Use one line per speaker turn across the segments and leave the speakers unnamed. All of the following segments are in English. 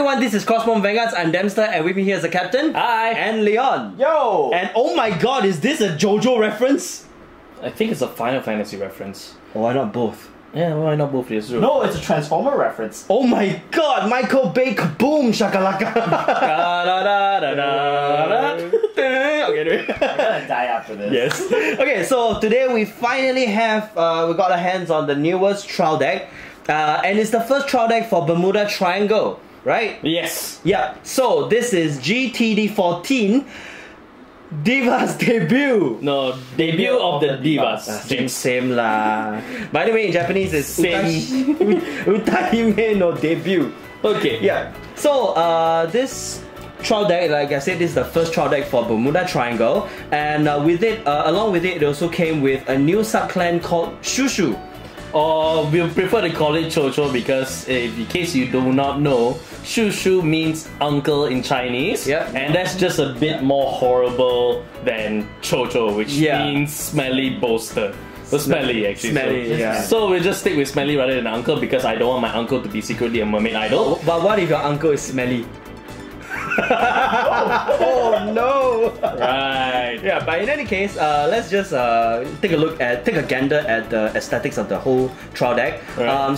everyone, this is Cardfight Vanguard. I'm Dempster, and with me here is ZaCaptain.
Hi.
And Leon.
Yo!
And oh my god, is this a JoJo reference?
I think it's a Final Fantasy reference.
Or why not both?
Yeah, why not both? Yes, true.
No, it's a Transformer reference.
Oh my god, Michael Bay kaboom shakalaka. Okay, anyway.
I'm gonna die after this.
Yes. Okay, so today we finally have, we got our hands on the newest trial deck. And it's the first trial deck for Bermuda Triangle, right?
Yes.
Yeah, so this is GTD14, Divas debut.
No, debut of the Divas.
Same lah. By the way, in Japanese it's
Same.
Utahime no debut.
Okay.
Yeah. So this trial deck, like I said, this is the first trial deck for Bermuda Triangle, and with it, along with it, it also came with a new subclan called Chouchou.
Or we prefer to call it Chouchou because, in case you do not know, Chouchou means uncle in Chinese.
Yep.
And that's just a bit more horrible than Chouchou, which means smelly boaster. So smelly, actually.
Smelly, yeah.
So we'll just stick with smelly rather than uncle because I don't want my uncle to be secretly a mermaid idol.
But what if your uncle is smelly? Oh no!
Right.
Yeah, but in any case, let's just take a gander at the aesthetics of the whole trial deck.
Right.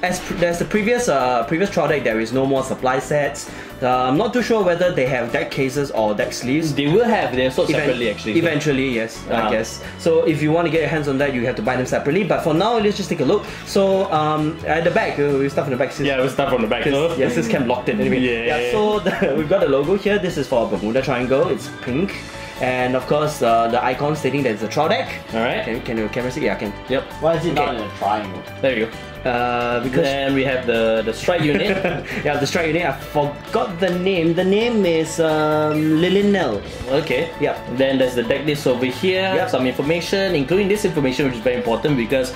As there's the previous trial deck, there is no more supply sets. I'm not too sure whether they have deck cases or deck sleeves.
They will have. They're sold separately, actually.
Eventually, yes, I guess. So if you want to get your hands on that, you have to buy them separately. But for now, let's just take a look. So at the back, we start from the back.
Yeah, we'll start from the back. No?
Yes, this cam locked in anyway.
Yeah.
So we've got the logo here. This is for Bermuda Triangle. It's pink, and of course the icon stating that it's a trial deck.
All right.
Can you camera see? Yeah, I can.
Yep.
Why is it not in a triangle?
There you go.
Because
then we have the strike unit.
yeah, the strike unit. I forgot the name. The name is Lilinel.
Okay.
Yeah.
Then there's the deck list over here.
Yep.
Some information, including this information, which is very important because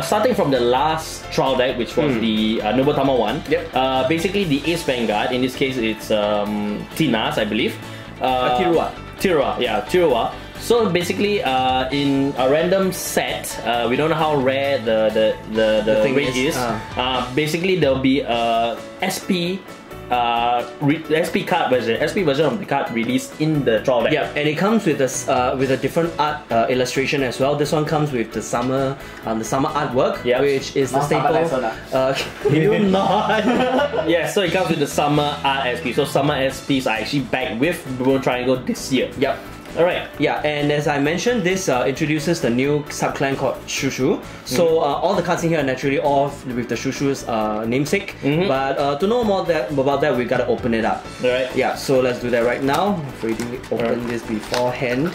starting from the last trial deck, which was the Nobotama one.
Yep.
Basically, the Ace Vanguard. In this case, it's Tina's, I believe.
Tirua.
Tirua. So basically, in a random set, we don't know how rare the weight is. Basically, there'll be a SP card version, SP version of the card released in the trial deck.
Yeah, and it comes with a different art illustration as well. This one comes with the summer artwork, which is the staple. You not.
Yeah, so it comes with the summer art SP. So summer SPs are actually back with Bermuda Triangle this year.
Yep.
Alright.
Yeah, and as I mentioned, this introduces the new subclan called Chouchou. So all the cards in here are naturally all with the Chouchou's namesake. But to know more about that, we gotta open it up.
Alright.
Yeah, so let's do that right now. I've already opened this beforehand.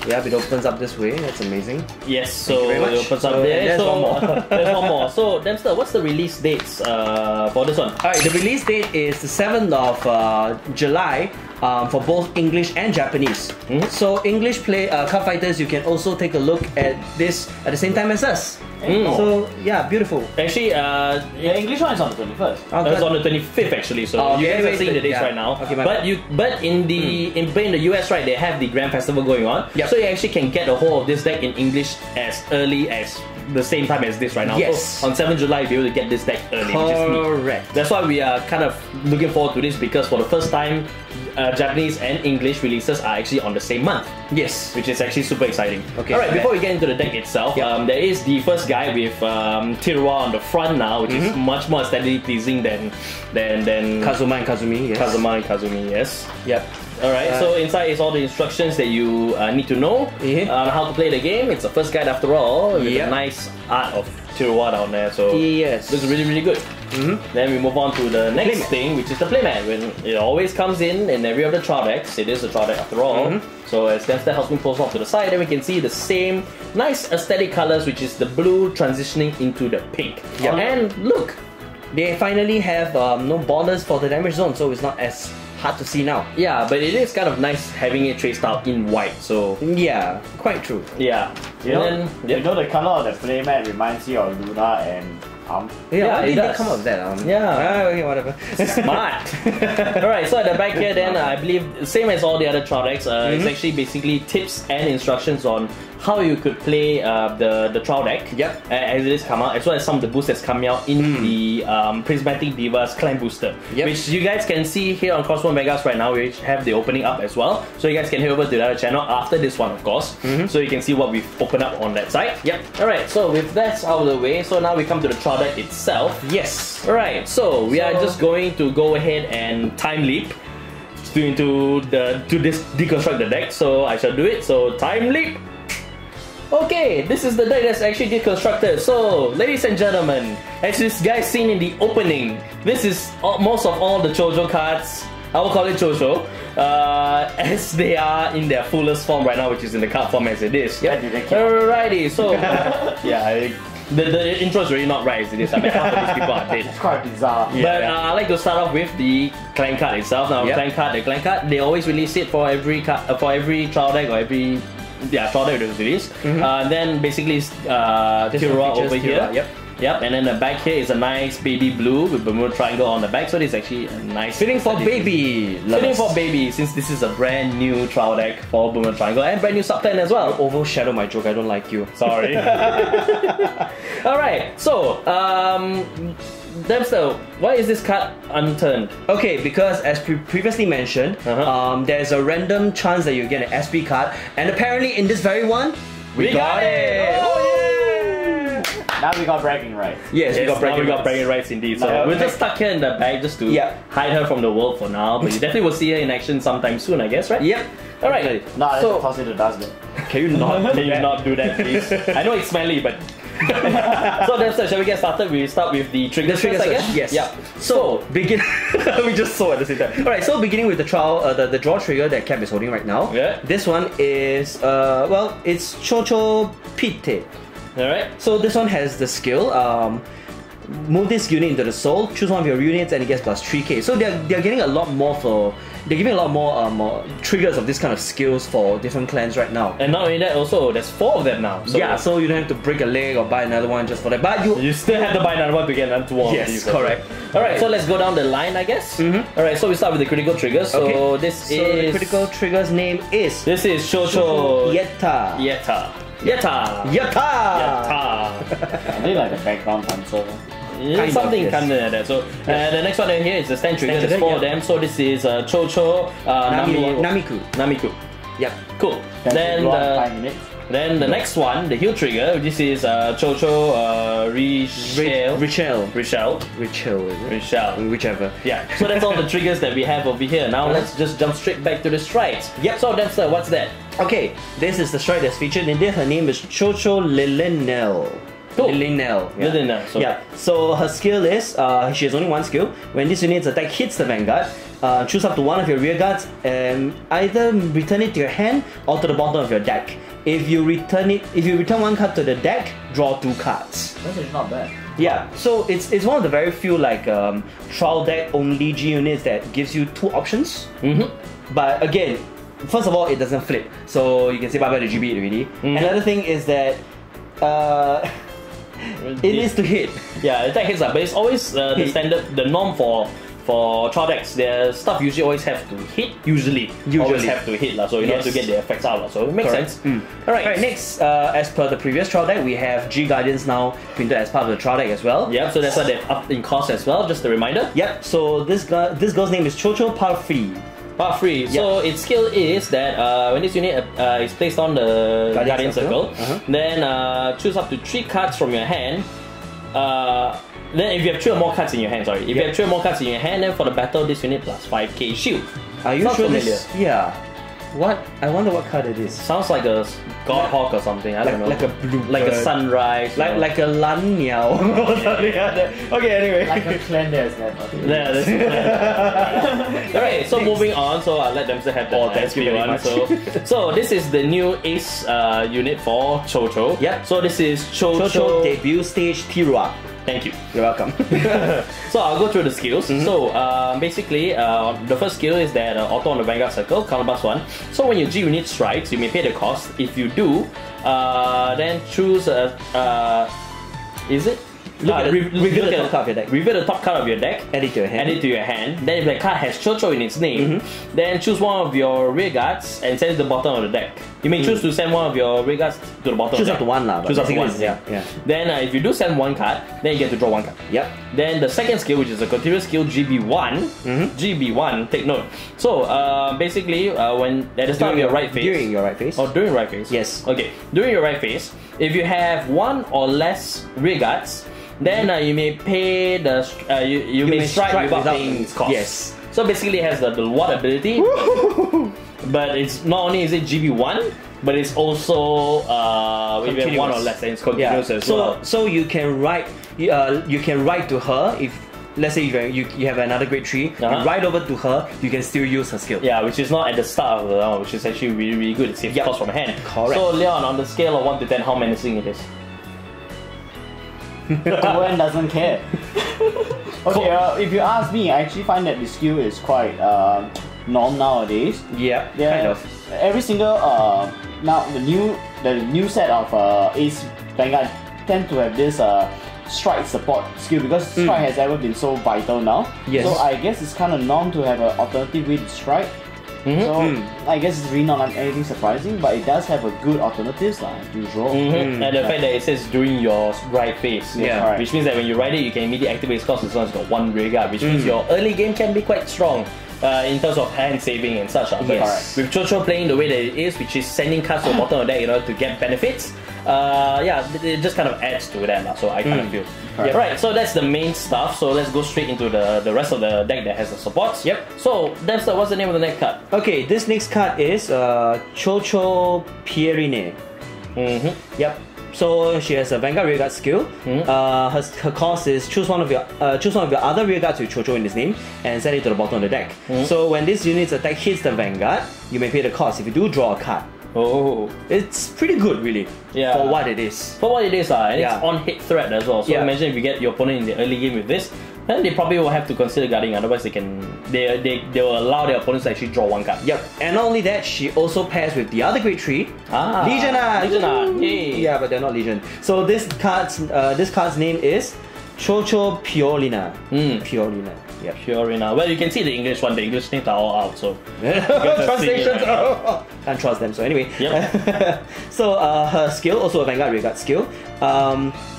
Yeah, it opens up this way. That's amazing.
Yes, so it opens up there.
There's one more.
There's one more. So, Dempster, what's the release dates for this one?
Alright, the release date is the 7th of July. For both English and Japanese. So English card fighters, you can also take a look at this at the same time as us. So yeah, beautiful.
Actually,
the English one is on the 21st.
It's on the 25th actually. So you guys are seeing the dates right now.
Okay,
but in the US, right, they have the Grand Festival going on.
Yep.
So you actually can get a hold of this deck in English as early as the same time as this right now.
Yes.
So on 7th July, you'll be able to get this deck early.
Correct.
That's why we are kind of looking forward to this because for the first time, Japanese and English releases are actually on the same month.
Yes.
Which is actually super exciting.
Okay.
Alright, before we get into the deck itself, there is the first guy with Tirua on the front now, which is much more aesthetically pleasing than
Kazuma and Kazumi. Yes.
Kazuma and Kazumi, yes.
Yep.
Alright, so inside is all the instructions that you need to know on how to play the game. It's the first guide after all, with a nice art of Tirua down there, so
yes,
looks really, really good. Then we move on to the next thing, which is the playmat. When it always comes in every other trial decks, it is a trial deck after all. So as Dempster helps me post off to the side, then we can see the same nice aesthetic colors, which is the blue transitioning into the pink. And look,
they finally have no borders for the damage zone, so it's not as hard to see now.
Yeah, but it is kind of nice having it traced out in white. So
yeah, quite true.
Yeah.
You know the color of the playmat reminds you of Luna and
Yeah,
it
did
does.
they come up with that?
Yeah.
Okay, whatever.
Smart. Alright, so at the back here then, I believe, same as all the other trial decks, it's actually basically tips and instructions on how you could play the trial deck.
Yep.
As it is come out, as well as some of the boosts that's coming out in the Prismatic Divas Clan Booster, which you guys can see here on Crossbone Vegas right now. We have the opening up as well, so you guys can head over to the other channel after this one, of course, so you can see what we've opened up on that side.
Yep.
Alright, so with that out of the way, so now we come to the trial deck itself.
Yes.
Alright, so we are just going to go ahead and time leap to deconstruct the deck. So I shall do it. So time leap. Okay, this is the deck that's actually deconstructed. So, ladies and gentlemen, as this guys seen in the opening, this is most of all the Chouchou cards. I will call it Chouchou, as they are in their fullest form right now, which is in the card form as it is.
Yep.
Alrighty, so yeah, the intro is really not right as it is. I mean, half of these people are dead.
It's quite bizarre.
But I like to start off with the clan card itself. Now, the clan card, they always release it for every trial deck or every trial deck that was released. Then basically Tirua over here. Yep, and then the back here is a nice baby blue with Bermuda Triangle on the back, so this is actually a nice...
Fitting for baby!
Fitting for baby, since this is a brand new trial deck for Bermuda Triangle and brand new subclan as well.
Overshadow my joke, I don't like you.
Sorry. Alright, so, Dempster, why is this card unturned?
Okay, because as previously mentioned, there's a random chance that you get an SP card, and apparently in this very one, we got it!
Oh, yeah!
Now we got bragging rights.
Yes, we got
bragging rights indeed. So we're just stuck here in the bag just to hide her from the world for now. But you definitely will see her in action sometime soon, I guess, right?
Yep.
Alright.
No, let's toss it to the dustbin.
Can you not do that, please? I know it's smelly, but... So Dempster, shall we get started? We start with the triggers first, I guess?
Yes.
Yeah.
So begin. We just saw at the same time. Alright, so beginning with the the draw trigger that Cap is holding right now.
Yeah.
This one is well, it's Chouchou Pite.
Alright.
So this one has the skill. Move this unit into the soul, choose one of your units, and it gets plus 3k. So they're getting a lot more for. They're giving a lot more triggers of this kind of skills for different clans right now.
And not only that, also there's 4 of them now. So
yeah, so you don't have to break a leg or buy another one just for that. But you
still have to buy another one to get another one.
Yes, correct.
Alright, so let's go down the line, I guess. Alright, so we start with the critical triggers. So this is
the critical trigger's name is
Chouchou
Yetta.
I think like a background dancer.
Something kind of like that. So the next one in here is the stand trigger. There's 4 of them. So this is Chouchou Namiku.
Yep.
Cool. Then the next one, the heal trigger. This is Chouchou Richelle.
Whichever.
Yeah. So that's all the triggers that we have over here. Now let's just jump straight back to the strides.
Yep.
So Dempster, what's that?
Okay, this is the stride that's featured in there. Her name is Chouchou Lilinelle.
Cool.
Lilinelle.
Yeah.
So her skill is, she has only one skill. When this unit's attack hits the Vanguard, choose up to one of your rear guards and either return it to your hand or to the bottom of your deck. If you return one card to the deck, draw 2 cards.
That's actually not bad.
Yeah, so it's one of the very few like trial deck only G units that gives you 2 options. But again, first of all, it doesn't flip, so you can say bye bye to GB already. Another thing is that it needs to hit.
Yeah, attack hits, but it's always the standard, the norm for trial decks. Their stuff usually always have to hit. Usually always have to hit, so in order to get the effects out. So it makes sense. Alright,
next, as per the previous trial deck, we have G Guardians now printed as part of the trial deck as well.
Yep, so that's why they've upped in cost as well, just a reminder.
Yep, so this girl's name is Chouchou Parfree.
Part 3. So its skill is that when this unit is placed on the Guardian Circle, then choose up to 3 cards from your hand. Then if you have 3 or more cards in your hand, if you have 3 or more cards in your hand, then for the battle, this unit plus 5k shield.
Are you sure this? Yeah. What? I wonder what card it is.
Sounds like a God Hawk or something. I don't know.
Like a blue,
like a sunrise,
like a Lan Miao. Okay, anyway.
Like a clan there's never.
Yeah, that's a clan. Alright, so moving on. So I'll let them have the SP one. So this is the new Ace unit for Chouchou.
Yep.
So this is Chouchou
debut stage Tirua.
Thank you.
You're welcome.
So I'll go through the skills. So basically, the first skill is that auto on the Vanguard Circle, counterblast 1. So when your G unit strikes, you may pay the cost. If you do, then choose is it?
Reveal the top card of your deck.
Reveal the top card of your deck.
Add it to your hand.
Add it to your hand. Then if the card has Chouchou in its name, then choose one of your rear guards and send it to the bottom of the deck. You may choose to send one of your rear guards to the bottom.
Choose
of
up
the
to one lah.
Choose up to one.
Yeah.
Then if you do send one card, then you get to draw one card.
Yep.
Then the second skill, which is a continuous skill, GB1. GB1. Take note. So basically, when at the start of your right phase.
During your right phase.
Oh, during right phase.
Yes.
Okay. During your right phase, if you have one or less rear guards, then you may pay the you may strike without paying its cost.
Yes.
So basically, it has the what ability, but it's not only is it GB1, but it's also if you have one or less, then it's continuous as well.
So you can write you can write to her if. Let's say you have another grade 3, you write over to her, you can still use her skill.
Yeah, which is not at the start of the round, which is actually really, really good. It saves cost from hand.
Correct.
So Leon, on the scale of 1 to 10, how menacing it is?
Gwen doesn't care. Okay, if you ask me, I actually find that the skill is quite norm nowadays.
Yeah, kind of.
Every single now the new set of Ace Vanguard tend to have this strike support skill because strike has ever been so vital now.
Yes.
So I guess it's kind of norm to have an alternative way to strike. So I guess it's really not anything surprising, but it does have a good alternatives as usual.
And the fact that it says during your right phase,
Yeah.
which means that when you ride it, you can immediately activate its cost as long as you've got one rear guard, which means your early game can be quite strong. In terms of hand saving and such.
Yes.
With Chouchou playing the way that it is, which is sending cards to the bottom of the deck in order to get benefits, it just kind of adds to that. So I kind of feel. Right, so that's the main stuff. So let's go straight into the rest of the deck that has the supports.
Yep.
So Dempster, what's the name of the next card?
Okay, this next card is Chouchou Pierine. Yep. So she has a Vanguard rearguard skill. Her cost is choose one of your other rearguards with Chouchou in his name and send it to the bottom of the deck. So when this unit's attack hits the Vanguard, you may pay the cost if you do draw a card.
Oh,
it's pretty good, really.
Yeah.
For what it is.
For what it is, and it's on hit threat as well. So imagine if you get your opponent in the early game with this, then they probably will have to consider guarding. Otherwise, they will allow their opponents to actually draw one card.
Yep. And not only that, she also pairs with the other grade 3, Legion.
Yay.
Yeah, but they're not Legion. So this card's name is Chouchou Piolina. Piolina. Yep.
Piolina. Well, you can see the English one. The English names are all out. So
translations. Can't trust them. So anyway.
Yep.
So her skill, also a Vanguard rearguard skill.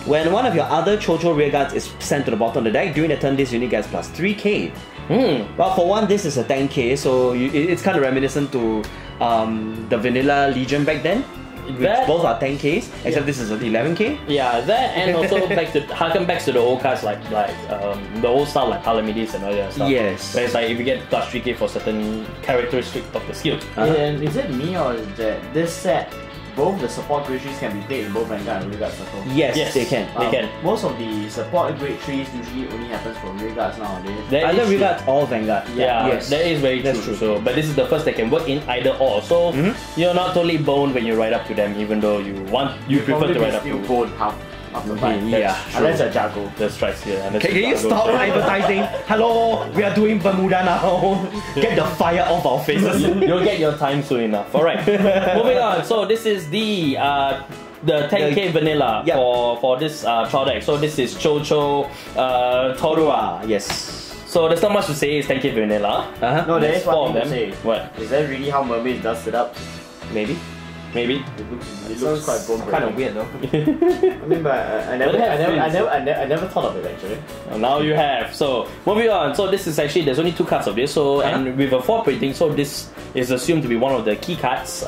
When one of your other Chouchou rearguards is sent to the bottom of the deck, during the turn this unit gets plus 3k. Well, for one, this is a 10k, so it's kind of reminiscent to the vanilla Legion back then. Both are 10ks, except this is an 11k.
Yeah, that and also harken back to the old cards like the old style like Akarimichelle and all that stuff.
Yes.
Where it's like if you get plus 3k for certain characteristics of the skill.
And is it me or is that this set, both the support grade 3s can be played in both Vanguard and Rearguard Circle?
Yes, they can.
They can.
Most of the support grade 3s usually only happens for Rearguards nowadays.
Either Rearguard or Vanguard.
Yeah,
yes.
that is very true. So, but this is the first that can work in either or. So you're not totally boned when you ride up to them, even though you prefer to ride up to.
Bone half the time.
Yeah,
unless you're Jago.
That's right. Yeah.
Can you stop advertising? Hello, we are doing Bermuda now. Get the fire off our faces.
You'll get your time soon enough. Alright, moving on. So this is the 10k vanilla for this trial deck. So this is Chouchou Torua.
Yes.
So there's not much to say, it's 10k vanilla.
No, there is
four
one
of
thing
them.
to say.
What?
Is that really how mermaids does it up?
Maybe.
It looks quite bone
kind of weird though.
I mean, but I never thought of it actually.
And now you have. So moving on. So this is actually, there's only 2 cards of this. So and with a 4 printing, so this is assumed to be one of the key cards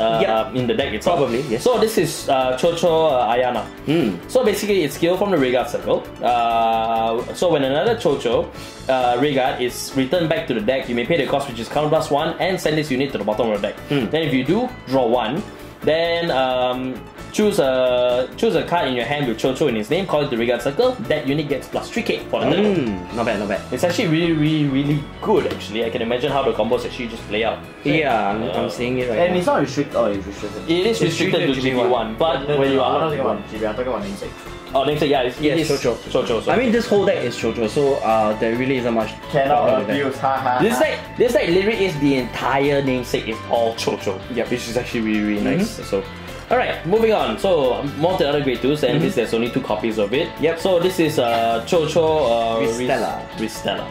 in the deck itself.
Probably, yes.
So this is Chouchou Ayana. So basically, it's skill from the rearguard circle. So when another Chouchou rearguard is returned back to the deck, you may pay the cost, which is counter +1, and send this unit to the bottom of the deck. Then if you do, draw 1. Then choose a card in your hand with Chouchou in its name, call it the rearguard circle. That unit gets plus 3k for the turn.
Not bad, not bad.
It's actually really good actually. I can imagine how the combos actually just play out.
Yeah, I'm seeing it right now.
And it's not restricted, or it's restricted.
It is restricted to GB1, but when you are...
I'm not talking about GB, I'm talking about namesake.
Oh, namesake, yeah, it is
Chouchou.
So.
I mean, this whole deck is Chouchou, so there really isn't much.
Cannot abuse, haha.
This deck literally is the entire namesake is all Chouchou.
Yep.
Which is actually really nice. So Alright, moving on. So, more to the other grade 2s, and there's only 2 copies of it.
Yep.
So, this is Chouchou
Ristella.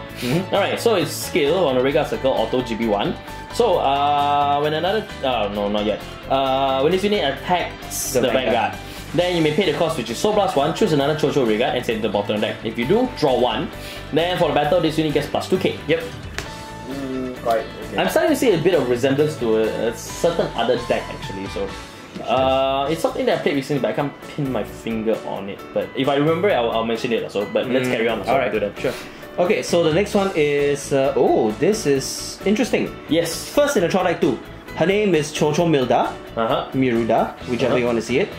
Alright, so it's skill on a regular circle, auto GB1. So, when another. No, not yet. When this unit attacks the Vanguard, then you may pay the cost, which is Soul Blast 1, choose another Chouchou Regard, and send it to the bottom of the deck. If you do, draw 1. Then for the battle, this unit gets plus 2k.
Yep.
Right. Okay.
I'm starting to see a bit of resemblance to a certain other deck actually. So, it's something that I played recently, but I can't pin my finger on it. But if I remember, I'll mention it. So, but let's carry on. So
Alright,
do that.
sure. Okay, so the next one is this is interesting.
Yes.
First in the trial deck 2. Her name is Chouchou Miruda, whichever you want to see it.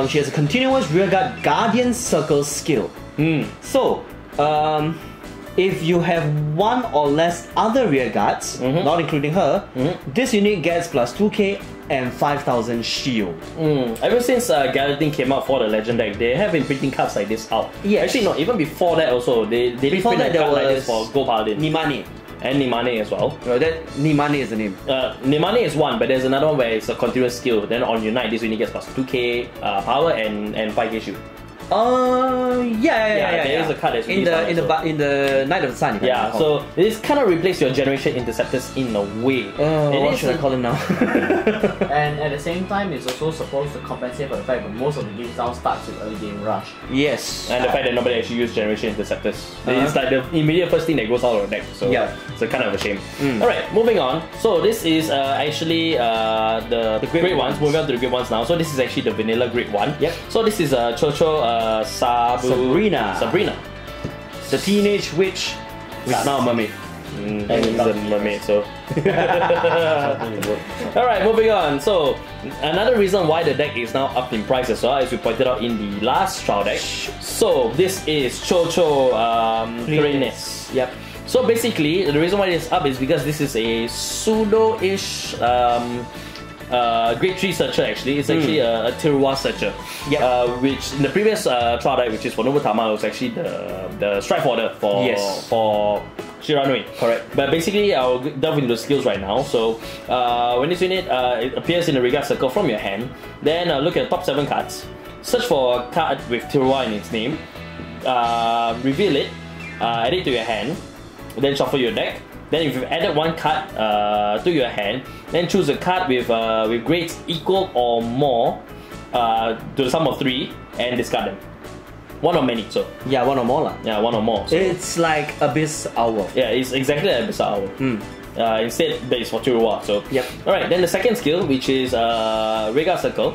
She has a continuous rearguard Guardian Circle skill. So, if you have 1 or less other rearguards, not including her, this unit gets plus 2k and 5,000 shield.
Ever since Gallatin came out for the Legend deck, they have been printing cards like this out.
Yes.
Actually, no, even before that also, they did
Before
print
that,
a card
there
like this
was
for Go Paladin.
Nimane.
And Nimane as well.
Nimane is the name.
Nimane is one, but there's another one where it's a continuous skill. Then on Unite, this unit gets plus 2k power and 5k shield.
Yeah.
There is a card that's
in the Night of the Sun.
Yeah, so this kind of replaces your generation interceptors in a way.
What should I call them now?
And at the same time, it's also supposed to compensate for the fact that most of the games now starts with early game rush.
Yes.
And the fact that nobody actually used generation interceptors. It's like the immediate first thing that goes out of the deck. So
yeah,
it's a kind of a shame. Alright, moving on. So this is actually the grade ones. Moving on to the grade ones now. So this is actually the vanilla grade 1.
Yep.
So this is Chouchou
Sabrina. The teenage witch with now a mermaid.
And he's a mermaid, so. Alright, moving on. So, another reason why the deck is now up in price as well, as we pointed out in the last trial deck. So, this is Chouchou Clearness.
Yep.
So, basically, the reason why it's up is because this is a pseudo-ish grade 3 searcher actually. It's actually a Tiruwa searcher.
Yep.
Which in the previous trial deck, which is for Nobutama, was actually the strike order for Shiranui.
Correct.
But basically, I'll delve into the skills right now. So, when this unit it appears in the regard circle from your hand, then look at the top 7 cards. Search for a card with Tiruwa in its name. Reveal it. Add it to your hand. Then shuffle your deck. Then if you've added 1 card to your hand, then choose a card with grades equal or more to the sum of 3 and discard them. 1 or many, so.
Yeah, 1 or more lah.
Yeah, 1 or more. So.
It's like Abyss Hour.
Yeah, it's exactly like Abyss Hour. Instead, that is for Tiruwa. So.
Yep.
Alright, then the second skill, which is Regard Circle.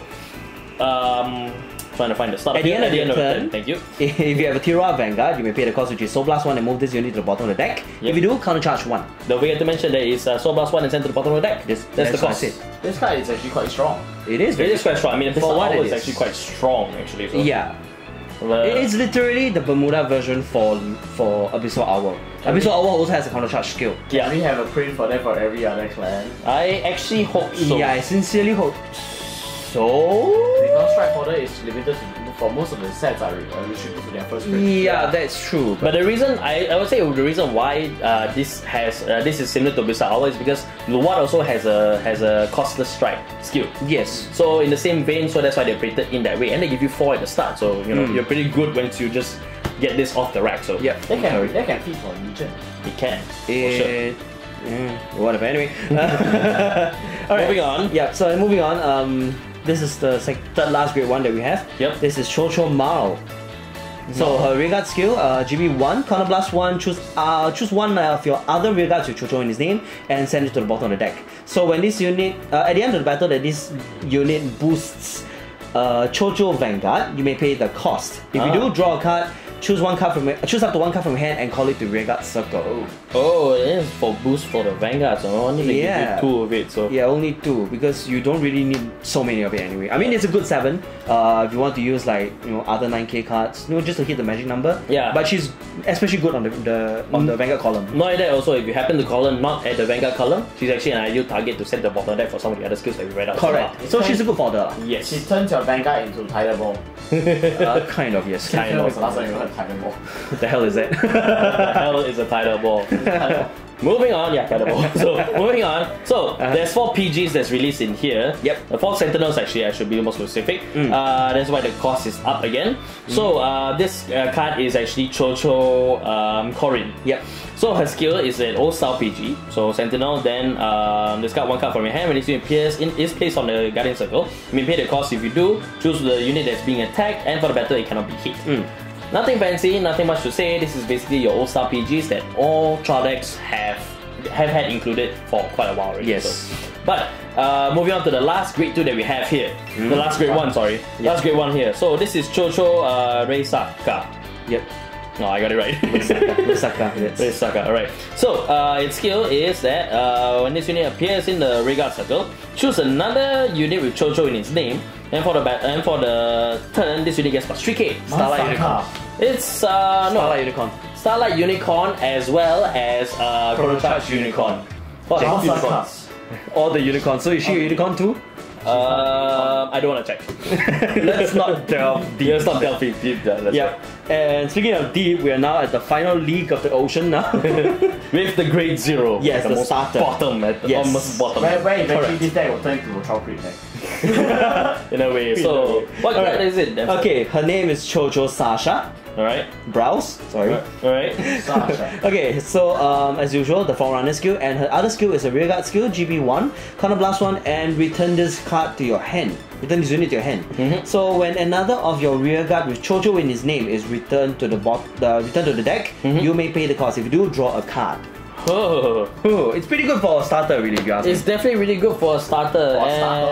Trying to find the start
At the end of your turn,
thank you.
If you have a Tiruwa Vanguard, you may pay the cost, which is Soul Blast 1, and move this unit to the bottom of the deck.
Yep.
If you do, counter charge 1.
Don't forget to mention that it's Soul Blast 1 and sent to the bottom of the deck.
That's
the
what I
cost.
said.
This card is actually quite strong.
It is.
It is quite strong. I mean,
For what it
is
is.
actually quite strong, actually. So.
Yeah. It's literally the Bermuda version for Abyssal Hour. Abyssal Hour also has a counter charge skill.
Yeah.
We have a print for that for every other clan.
I actually hope so.
Yeah, I sincerely hope so.
Because Strike Order is limited to, for most of the sets are restricted to their first print.
Yeah, that's true.
But the reason I would say the reason why this is similar to Bizzare Hour is because Luwad also has a costless strike skill.
Yes.
So in the same vein, so that's why they're printed in that way, and they give you 4 at the start. So you know you're pretty good once you just get this off the rack. So
yeah,
they can feed for Legion.
It can.
Whatever. Anyway.
Alright. Moving on.
Yeah. So moving on. This is the third last grade 1 that we have.
Yep.
This is Chouchou Mao. So her rearguard skill, GB1, counter blast 1, choose 1 of your other rearguards with Chouchou in his name and send it to the bottom of the deck. So when this unit, at the end of the battle that this unit boosts Chouchou Vanguard, you may pay the cost. If you do, draw a card, choose up to 1 card from your hand and call it the rearguard circle.
Oh, it is for boost for the Vanguard, so only they give you 2 of it. So
yeah, only 2 because you don't really need so many of it anyway. I mean, it's a good 7 if you want to use like other 9k cards, just to hit the magic number.
Yeah.
But she's especially good on the Vanguard column.
Not only that, also if you happen to call her not at the Vanguard column, she's actually an ideal target to set the bottom deck for some of the other skills that we read out.
Correct. So she's a good fodder.
Yes.
She turns your Vanguard into Tidal Ball.
Kind of, yes.
Kind of. Last time you heard Tidal Ball.
What the hell is that? What the hell is a Tidal Ball? Moving on, yeah, cannibal. So moving on. So there's 4 PGs that's released in here.
Yep.
4 Sentinels actually. I should be more specific. That's why the cost is up again. So this card is actually Chouchou Corin.
Yep.
So her skill is an old style PG. So Sentinel, then discard 1 card from your hand when it appears is placed on the Guardian Circle. You may pay the cost if you do. Choose the unit that's being attacked, and for the battle it cannot be hit. Nothing fancy, nothing much to say. This is basically your old style PGs that all trial decks have had included for quite a while already.
Yes.
So. But moving on to the last grade 2 that we have here. The last grade 1, sorry. Last grade 1 here. So this is Chouchou Reisaka.
Yep.
No, I got it right.
Reisaka, yes.
Reisaka, alright. So its skill is that when this unit appears in the Rearguard circle, choose another unit with Chouchou in its name. And for the turn, this unit gets plus 3k.
Starlight Unicorn.
It's
Starlight Unicorn.
Starlight Unicorn as well as Prototype Unicorn.
James Unicorns. All the unicorns. So is she a unicorn too?
I don't want to check.
Let's not delve deep.
Let's not delve deep.
Yep. And speaking of deep, we are now at the final league of the ocean now.
With the grade 0.
Yes, the
most
starter.
Bottom, almost bottom.
Where eventually this deck will turn into a Troll Creep deck.
In a way. So, what card is it? Dempster?
Okay, her name is Chouchou Sasha.
Alright.
Browse. Sorry.
Alright.
Sasha.
Okay, so as usual, the Forerunner skill, and her other skill is a Rearguard skill, GB1, Counterblast 1, and return this card to your hand. Return this unit to your hand. So when another of your Rearguard with Chouchou in his name is returned to the deck, you may pay the cost. If you do, draw a card.
Oh,
it's pretty good for a starter, really, if you ask me.
it's definitely really good for a starter.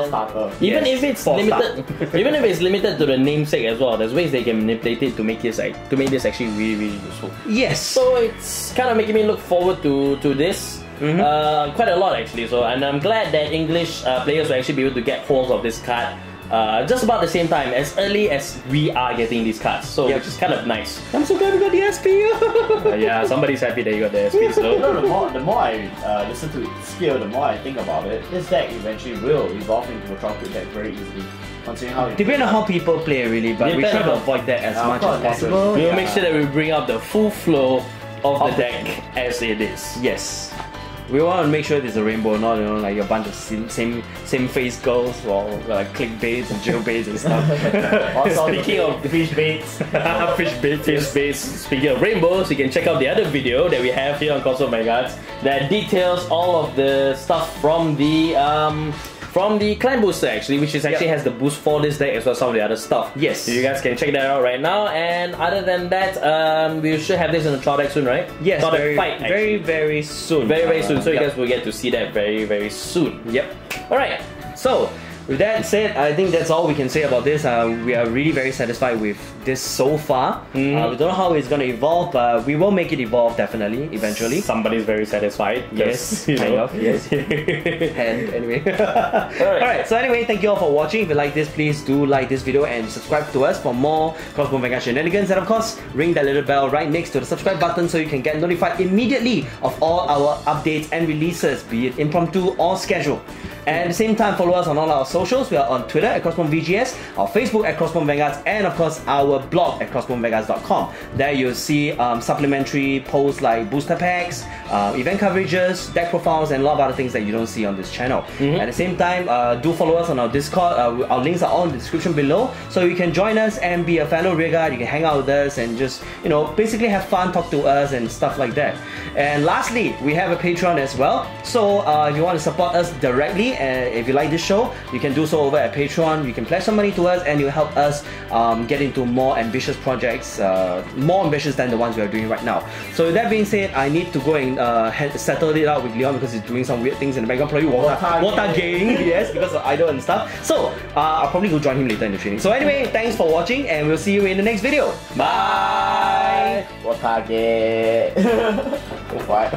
Starter.
Even
Yes,
if it's
for
limited, even if it's limited to the namesake as well, there's ways they can manipulate it to make this actually really, really useful.
Yes.
So it's kind of making me look forward to this quite a lot actually. So and I'm glad that English players will actually be able to get hold of this card just about the same time, as early as we are getting these cards. So which is kind of nice.
I'm so glad we got the SP.
Yeah, somebody's happy that you got the SP. So
The more I listen to its skill, the more I think about it, this deck eventually will evolve into a Troll Creep deck very easily. Considering how
Depending on how people play, really, but we try to avoid that as much as possible.
we'll make sure that we bring up the full flow of the deck as it is.
Yes. We want to make sure there's a rainbow, not like a bunch of same face girls or like clickbaits and jailbaits and stuff.
Also,
Speaking of
fish baits.
Fish base. Speaking of rainbows, you can check out the other video that we have here on Cardfight Vanguard that details all of the stuff from the clan booster actually, which is actually has the boost for this deck as well as some of the other stuff.
Yes.
So you guys can check that out right now. And other than that, we should have this in the trial deck soon, right?
Yes,
Trial deck
very,
fight,
very, very soon.
very soon. So you
Yep.
guys will get to see that very, very soon.
Yep.
Alright.
So, with that said, I think that's all we can say about this. We are really very satisfied with this so far. We don't know how it's going to evolve, but we will make it evolve definitely, eventually.
Somebody's very satisfied.
Yes,
you
kind
know.
of, yes. And anyway. Alright, so anyway, thank you all for watching. If you like this, please do like this video and subscribe to us for more Cardfight Vanguard shenanigans. And of course, ring that little bell right next to the subscribe button so you can get notified immediately of all our updates and releases, be it impromptu or scheduled. And at the same time, follow us on all our socials. We are on Twitter at VG-G-TD14, our Facebook at Cardfight Vanguard, and of course our blog at cardfightvanguard.com. There you'll see supplementary posts like booster packs, event coverages, deck profiles, and a lot of other things that you don't see on this channel. At the same time, do follow us on our Discord. Our links are all in the description below, so you can join us and be a fellow rearguard. You can hang out with us and just, you know, basically have fun, talk to us and stuff like that. And lastly, we have a Patreon as well. So if you want to support us directly, if you like this show, you can do so over at Patreon. You can pledge some money to us and you'll help us get into more ambitious projects, more ambitious than the ones we are doing right now. So with that being said, I need to go and settle it out with Leon because he's doing some weird things in the background, probably water game, yes, because of idol and stuff. So I'll probably go join him later in the training. So anyway, thanks for watching and we'll see you in the next video. Bye!
Water game. What?